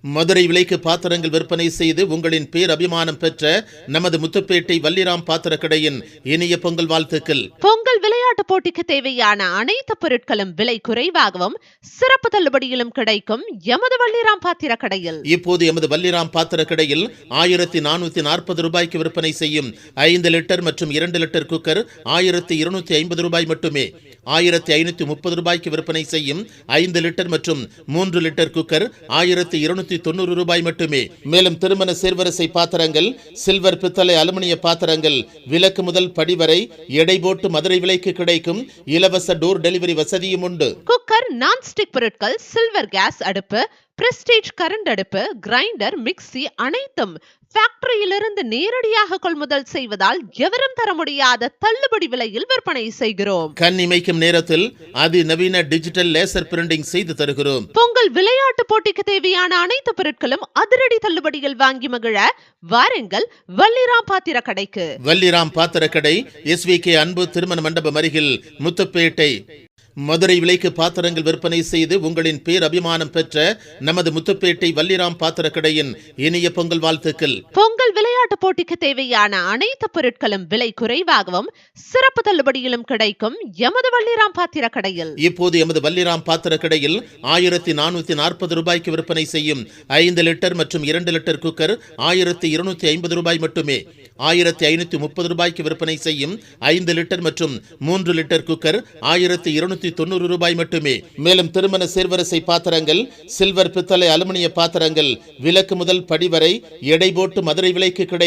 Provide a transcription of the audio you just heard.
மதுரை விலைக்கு பாத்திரங்கள் விற்பனை செய்து உங்களின் பேரபிமானம் பெற்ற நமது முத்துப்பேட்டை வள்ளிராம் பாத்திர கடையின் இனிய பொங்கல் வாழ்த்துக்கள். பொங்கல் விளையாட்டு போட்டிக்கு தேவையான அனைத்து பொருட்களும் விலை குறைவாகவும் சிறப்பு தள்ளுபடியிலும் கிடைக்கும் எமது வள்ளிராம் பாத்திர கடையில். இப்போது எமது வள்ளிராம் பாத்திர கடையில் 1440 ரூபாய்க்கு விற்பனை செய்யும் 5 லிட்டர் மற்றும் 2 லிட்டர் குக்கர் 1250 ரூபாய் மட்டுமே. 1530 ரூபாய்க்கு விற்பனை செய்யும் 5 லிட்டர் மற்றும் 3 லிட்டர் குக்கர் 1290 ரூபாய் மட்டுமே. மேலும் திருமண சேர்வரிசை பாத்திரங்கள், சில்வர், பித்தளை, அலுமினிய பாத்திரங்கள் விலக்கு முதல் படி வரை எடை போட்டு மதுரை விலைக்கு கிடைக்கும். இலவச டோர் டெலிவரி வசதியும் உண்டு. குக்கர், நான்ஸ்டிக் பொருட்கள், சில்வர் கேஸ் அடுப்பு, பிரஸ்டீஜ் கரண்ட் அடுப்பு, கிரைண்டர், மிக்சி அனைத்தும் ஃபேக்டரியிலிருந்து நேரடியாக கொள்முதல் செய்வதால் எவரும் தர முடியாத தள்ளுபடி விலையில் விற்பனை செய்கிறோம். கண் இமைக்கும் நேரத்தில் அதிநவீன டிஜிட்டல் லேசர் பிரிண்டிங் செய்து தருகிறோம். பொங்கல் விளையாட்டு போட்டிக்கு தேவையான அனைத்து பொருட்களும் அதிரடி தள்ளுபடியில் வாங்கி மகிழ வாருங்கள் வள்ளிராம் பாத்திர கடைக்கு. வள்ளிராம் பாத்திர கடை, SVK அன்பு திருமண மண்டபம் அருகில், முத்துப்பேட்டை. மதுரை விலைக்கு பாத்திரங்கள் விற்பனை செய்து உங்களின் பேரபிமானம் பெற்ற நமது முத்துப்பேட்டை வள்ளிராம் பாத்திர கடையின் இனிய பொங்கல் வாழ்த்துக்கள். பொங்கல் விளையாட்டு போட்டிக்கு தேவையான அனைத்து பொருட்களும் விலை குறைவாகவும் சிறப்பு தள்ளுபடியிலும் கிடைக்கும் எமது வள்ளிராம் பாத்திர கடையில். இப்போது எமது வள்ளிராம் பாத்திர கடையில் 1440 ரூபாய்க்கு விற்பனை செய்யும் 5 லிட்டர் மற்றும் 2 லிட்டர் குக்கர் 1250 ரூபாய் மட்டுமே. 1530 ரூபாய்க்கு விற்பனை செய்யும் 5 லிட்டர் மற்றும் 3 லிட்டர் குக்கர் 1290 ரூபாய் மட்டுமே. மேலும் திருமண சேர்வரிசை பாத்திரங்கள், சில்வர், பித்தளை, அலுமினிய பாத்திரங்கள் விலக்கு முதல் படி வரை எடை போட்டு மதுரை விலைக்கு கிடைக்கும்.